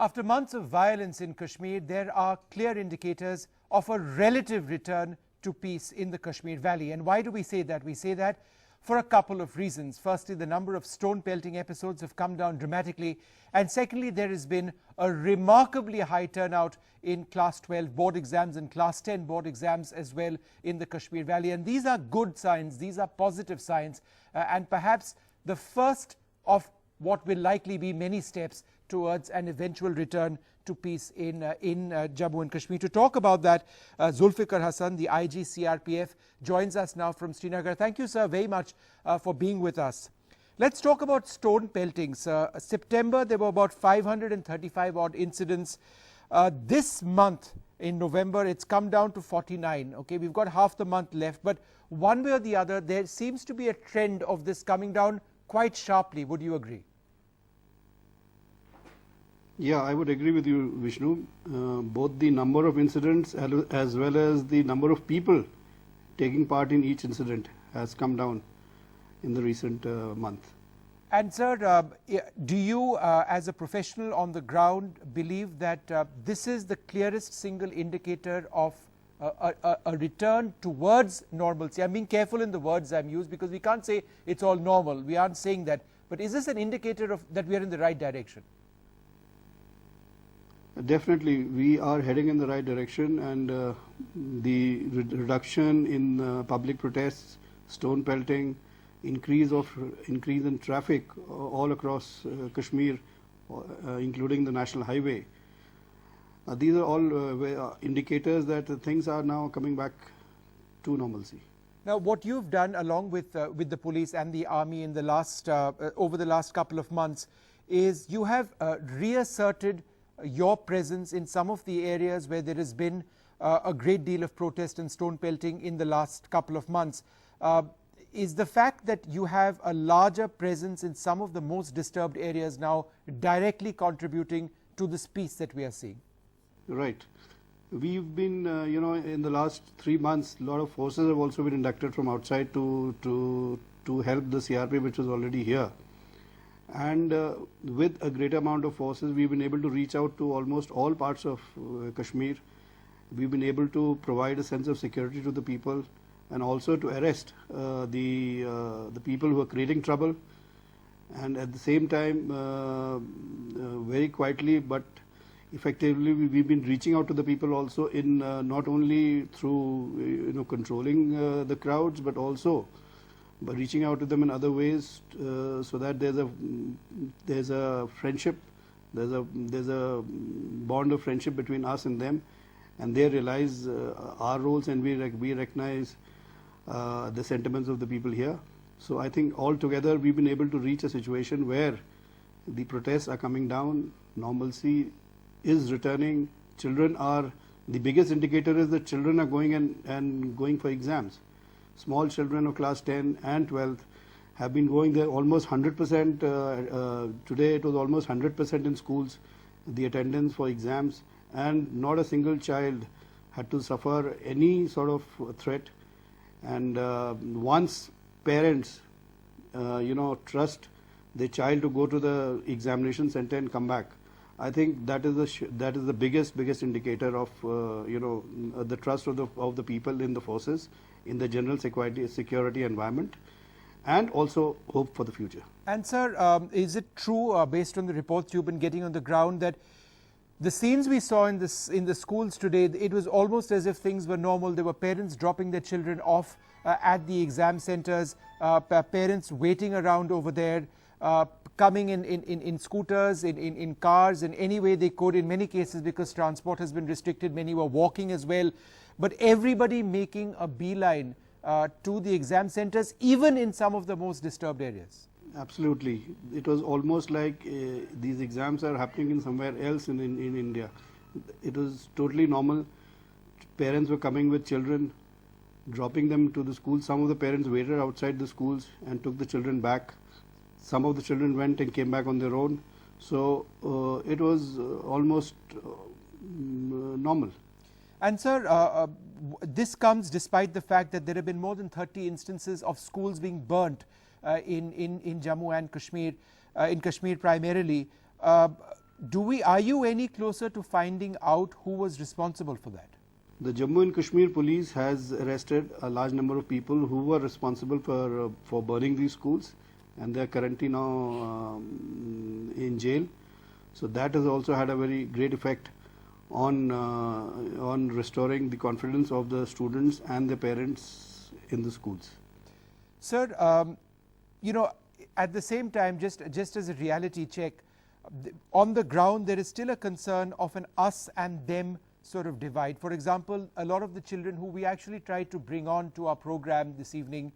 After months of violence in Kashmir, there are clear indicators of a relative return to peace in the Kashmir Valley. And why do we say that? We say that for a couple of reasons. Firstly, the number of stone pelting episodes have come down dramatically. And secondly, there has been a remarkably high turnout in Class 12 board exams and Class 10 board exams as well in the Kashmir Valley. And these are good signs, these are positive signs, and perhaps the first of what will likely be many steps towards an eventual return to peace in Jammu and Kashmir. To talk about that, Zulfikar Hassan, the IG CRPF, joins us now from Srinagar. Thank you, sir, very much for being with us. Let's talk about stone peltings. September, there were about 535 odd incidents. This month, in November, it's come down to 49. Okay, we've got half the month left, but one way or the other, there seems to be a trend of this coming down quite sharply. Would you agree? Yeah, I would agree with you, Vishnu. Both the number of incidents as well as the number of people taking part in each incident has come down in the recent month. And sir, do you as a professional on the ground believe that this is the clearest single indicator of a return towards normalcy? I'm being careful in the words I'm used because we can't say it's all normal. We aren't saying that. But is this an indicator of that we are in the right direction? Definitely, we are heading in the right direction, and the reduction in public protests, stone pelting, increase in traffic all across Kashmir, including the national highway. These are all indicators that things are now coming back to normalcy. Now, what you've done along with the police and the army in the last over the last couple of months is you have reasserted your presence in some of the areas where there has been a great deal of protest and stone pelting in the last couple of months. Is the fact that you have a larger presence in some of the most disturbed areas now directly contributing to this peace that we are seeing? Right. We've been, in the last 3 months, a lot of forces have also been inducted from outside to help the CRP, which was already here. And with a great amount of forces, we've been able to reach out to almost all parts of Kashmir. We've been able to provide a sense of security to the people and also to arrest the people who are creating trouble. And at the same time, very quietly but effectively, we've been reaching out to the people also in not only through controlling the crowds, but also by reaching out to them in other ways, so that there's a friendship, there's a bond of friendship between us and them, and they realize our roles, and we recognize the sentiments of the people here. So I think altogether we've been able to reach a situation where the protests are coming down, normalcy is returning. Children are the biggest indicator is that children are going and going for exams. Small children of class 10 and 12 have been going there almost 100%. Today it was almost 100% in schools, the attendance for exams, and not a single child had to suffer any sort of threat. And once parents, trust their child to go to the examination center and come back, I think that is the biggest indicator of the trust of the people in the forces, in the general security environment, and also hope for the future. And sir, is it true, based on the reports you've been getting on the ground, that the scenes we saw in the schools today, it was almost as if things were normal? There were parents dropping their children off at the exam centers, parents waiting around over there, coming in scooters, in cars, in any way they could. In many cases, because transport has been restricted, many were walking as well. But everybody making a beeline to the exam centers, even in some of the most disturbed areas. Absolutely. It was almost like these exams are happening in somewhere else in India. It was totally normal. Parents were coming with children, dropping them to the school. Some of the parents waited outside the schools and took the children back. Some of the children went and came back on their own. So it was almost normal. And sir, this comes despite the fact that there have been more than 30 instances of schools being burnt in Jammu and Kashmir, in Kashmir primarily. Are you any closer to finding out who was responsible for that? The Jammu and Kashmir police has arrested a large number of people who were responsible for burning these schools, and they are currently now in jail. So that has also had a very great effect on restoring the confidence of the students and the parents in the schools. Sir, you know, at the same time, just as a reality check, on the ground there is still a concern of an us and them sort of divide. For example, a lot of the children who we actually tried to bring on to our program this evening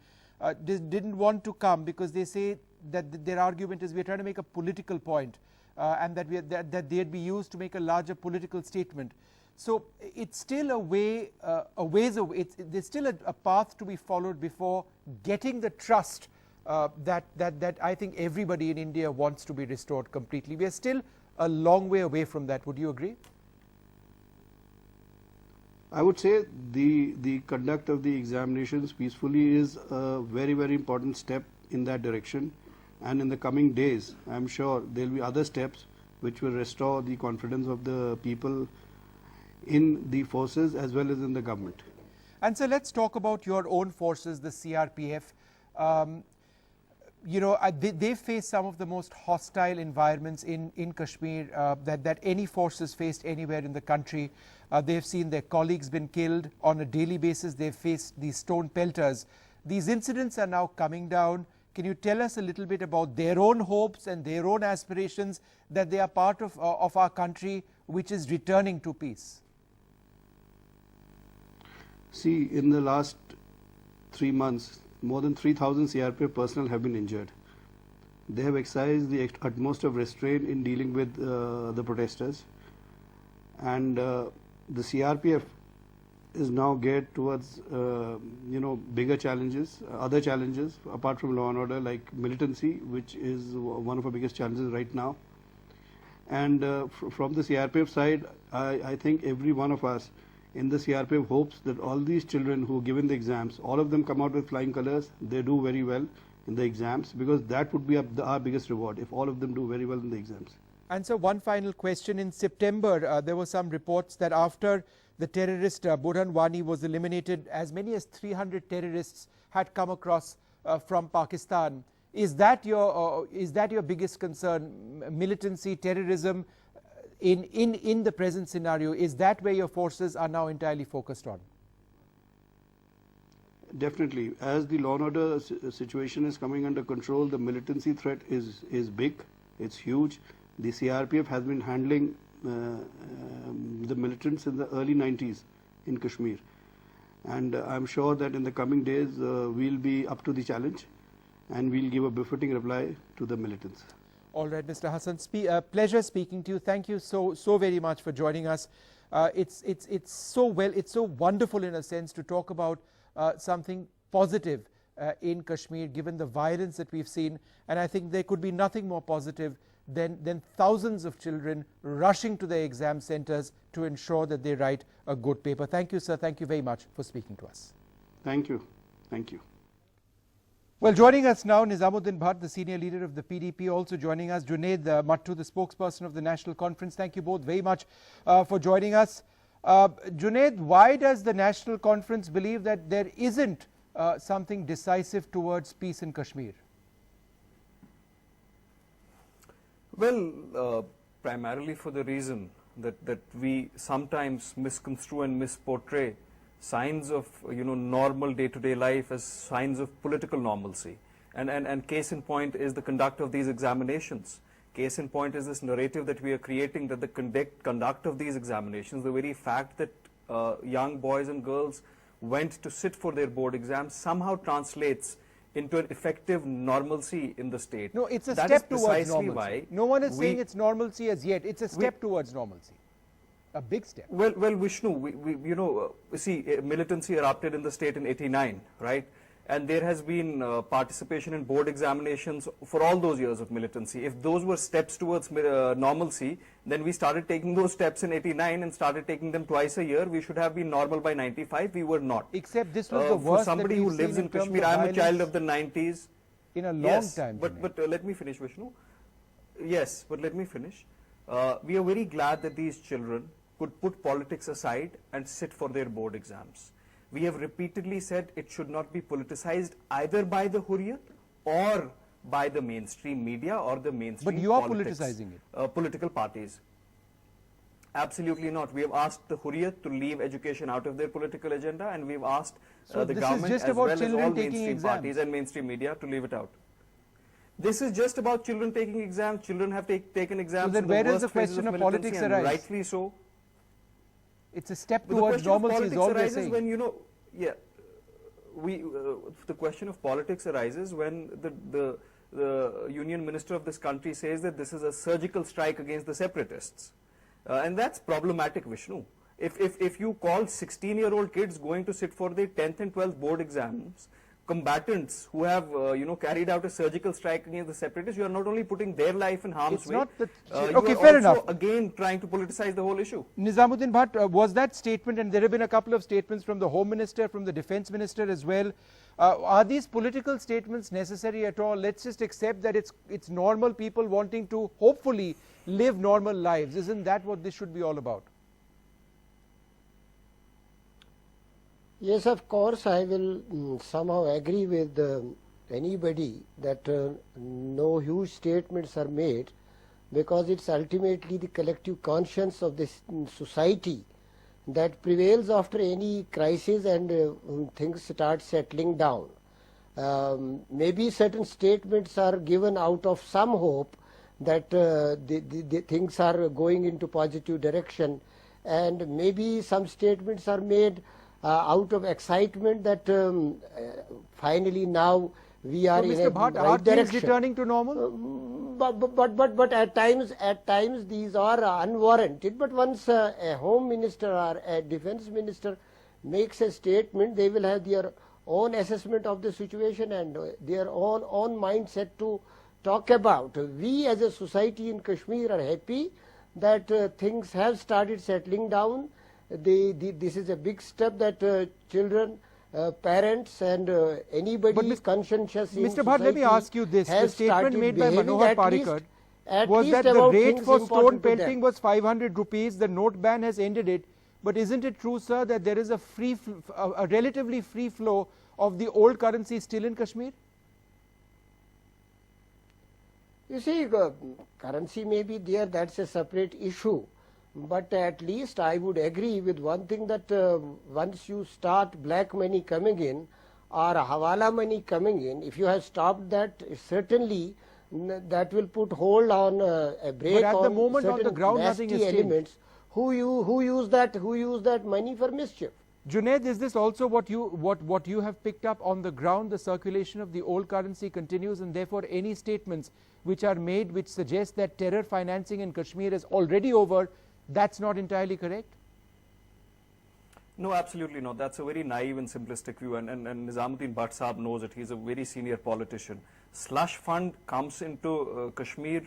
didn't want to come because they say that their argument is we are trying to make a political point and that they'd be used to make a larger political statement. So it's still a ways away. There's still a path to be followed before getting the trust that I think everybody in India wants to be restored completely. We are still a long way away from that. Would you agree? I would say the conduct of the examinations peacefully is a very, very important step in that direction. And in the coming days, I'm sure there will be other steps which will restore the confidence of the people in the forces as well as in the government. And so let's talk about your own forces, the CRPF. You know, they face some of the most hostile environments in Kashmir that any forces faced anywhere in the country. They've seen their colleagues been killed on a daily basis. They've faced these stone pelters. These incidents are now coming down. Can you tell us a little bit about their own hopes and their own aspirations that they are part of our country which is returning to peace? See, in the last 3 months, more than 3,000 CRPF personnel have been injured. They have exercised the utmost of restraint in dealing with the protesters, and the CRPF is now geared towards bigger challenges, other challenges apart from law and order, like militancy, which is one of our biggest challenges right now. And from the CRPF side, I think every one of us in the CRPF hopes that all these children who given the exams, all of them come out with flying colors. They do very well in the exams, because that would be our biggest reward if all of them do very well in the exams. And so one final question. In September, there were some reports that after the terrorist Burhan Wani was eliminated, as many as 300 terrorists had come across from Pakistan. Is that your biggest concern? Militancy, terrorism, in the present scenario, is that where your forces are now entirely focused on? Definitely. As the law and order situation is coming under control, the militancy threat is big, it's huge. The CRPF has been handling the militants in the early 90s in Kashmir, and I'm sure that in the coming days we'll be up to the challenge and we'll give a befitting reply to the militants. All right, Mr. Hassan, pleasure speaking to you. Thank you so very much for joining us. It's so wonderful in a sense to talk about something positive in Kashmir, given the violence that we've seen, and I think there could be nothing more positive than thousands of children rushing to their exam centers to ensure that they write a good paper. Thank you, sir. Thank you very much for speaking to us. Thank you. Thank you. Well, joining us now, Nizamuddin Bhatt, the senior leader of the PDP, also joining us, Junaid Mattu, the spokesperson of the National Conference. Thank you both very much for joining us. Junaid, why does the National Conference believe that there isn't something decisive towards peace in Kashmir? Well, primarily for the reason that we sometimes misconstrue and misportray signs of normal day-to-day life as signs of political normalcy, and case in point is the conduct of these examinations. Case in point is this narrative that we are creating, that the conduct of these examinations, the very fact that young boys and girls went to sit for their board exams, somehow translates into an effective normalcy in the state. No, it's a that step is towards normalcy. why no one is saying it's normalcy as yet. It's a step towards normalcy. A big step. Well, Vishnu, see, militancy erupted in the state in '89, right? And there has been participation in board examinations for all those years of militancy. If those were steps towards normalcy, then we started taking those steps in '89 and started taking them twice a year. We should have been normal by '95. We were not. Except this was the worst. For somebody who lives in Kashmir, I am a child of the '90s. In a long time. But let me finish, Vishnu. Yes, but let me finish. we are very glad that these children could put politics aside and sit for their board exams. We have repeatedly said it should not be politicized either by the Hurriyat or by the mainstream media or the mainstream But you are politics, politicizing it. Political parties. Absolutely not. We have asked the Hurriyat to leave education out of their political agenda, and we've asked So the this is government just as about well as children all taking mainstream exams. parties and mainstream media to leave it out. This is just about children taking exams. Children have taken exams. then in where does worst the question phases of militancy, politics and arise? rightly so. It's a step But the towards question of normalcy is politics all we're arises saying. when, you know, the question of politics arises when the union minister of this country says that this is a surgical strike against the separatists. And that's problematic, Vishnu. If you call 16-year-old kids going to sit for their 10th and 12th board exams combatants who have carried out a surgical strike against the separatists, you are not only putting their life in harm's It's way, not that- you okay, are fair also enough. again trying to politicize the whole issue. Nizamuddin Bhatt, was that statement, and there have been a couple of statements from the Home Minister, from the Defence Minister as well. Are these political statements necessary at all? Let's just accept that it's normal people wanting to hopefully live normal lives. Isn't that what this should be all about? Yes, of course, I will somehow agree with anybody that no huge statements are made, because it's ultimately the collective conscience of this society that prevails after any crisis, and things start settling down. Maybe certain statements are given out of some hope that the things are going into positive direction, and maybe some statements are made out of excitement that finally now we are So, in Mr. a Bhatt, right are things direction. returning to normal? But at times these are unwarranted. But once a home minister or a defense minister makes a statement, they will have their own assessment of the situation and their own mindset to talk about. We as a society in Kashmir are happy that things have started settling down. This is a big step that children, parents and anybody conscientious in Mr. Bhatt, let me ask you this. The statement made by Manohar Parrikar was that the rate for stone pelting was 500 rupees. The note ban has ended it. But isn't it true, sir, that there is a relatively free flow of the old currency still in Kashmir? You see, currency may be there, that's a separate issue. But at least I would agree with one thing, that once you start black money coming in or hawala money coming in, if you have stopped that, certainly that will put hold on a break But at the on moment on certain the ground, nothing has nasty changed. elements who use that money for mischief. Junaid, is this also what you have picked up on the ground? The circulation of the old currency continues, and therefore any statements which are made which suggest that terror financing in Kashmir is already over, that's not entirely correct? No, absolutely not. That's a very naive and simplistic view, and Nizamuddin Bhatt Saab knows it. He's a very senior politician. Slush fund comes into Kashmir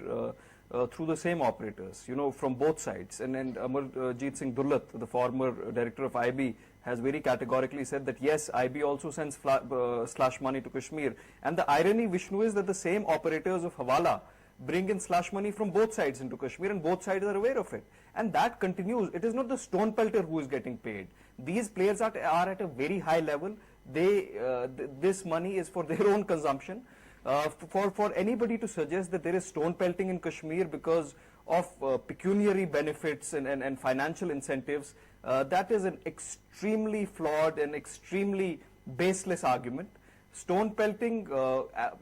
through the same operators, from both sides. And Amarjeet Singh Dullat, the former director of IB, has very categorically said that yes, IB also sends slush money to Kashmir. And the irony, Vishnu, is that the same operators of Hawala bring in slush money from both sides into Kashmir, and both sides are aware of it. And that continues. It is not the stone pelter who is getting paid. These players are at a very high level. This money is for their own consumption. For anybody to suggest that there is stone pelting in Kashmir because of pecuniary benefits and financial incentives, that is an extremely flawed and extremely baseless argument. Stone pelting,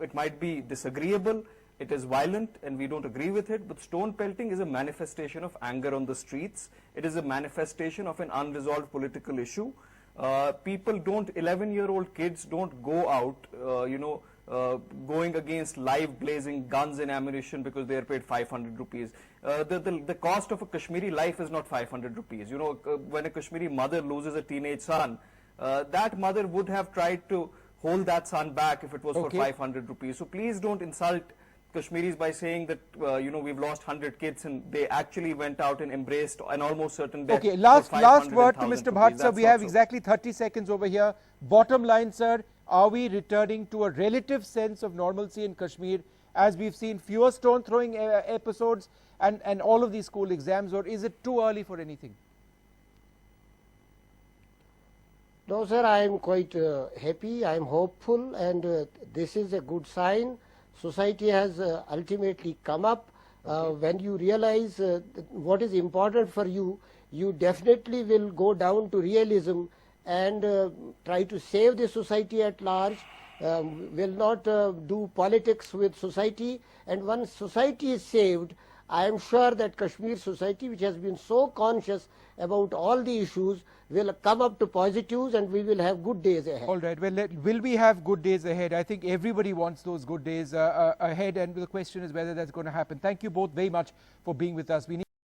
it might be disagreeable, it is violent, and we don't agree with it, but stone pelting is a manifestation of anger on the streets. It is a manifestation of an unresolved political issue. 11-year-old kids don't go out, going against live blazing guns and ammunition because they are paid 500 rupees. The cost of a Kashmiri life is not 500 rupees. When a Kashmiri mother loses a teenage son, that mother would have tried to hold that son back if it was for 500 rupees. So please don't insult Kashmiris by saying that we've lost 100 kids and they actually went out and embraced an almost certain death. Okay, last word to Mr. Bhatt, sir. That's We have so. exactly 30 seconds over here. Bottom line, sir, are we returning to a relative sense of normalcy in Kashmir, as we've seen fewer stone throwing episodes, and all of these school exams, or is it too early for anything? No, sir, I am quite happy, I am hopeful, and this is a good sign. Society has ultimately come up. When you realize what is important for you, you definitely will go down to realism and try to save the society at large, will not do politics with society, and once society is saved, I am sure that Kashmir society, which has been so conscious about all the issues, will come up to positives, and we will have good days ahead. All right. Well, will we have good days ahead? I think everybody wants those good days ahead, and the question is whether that's going to happen. Thank you both very much for being with us. We need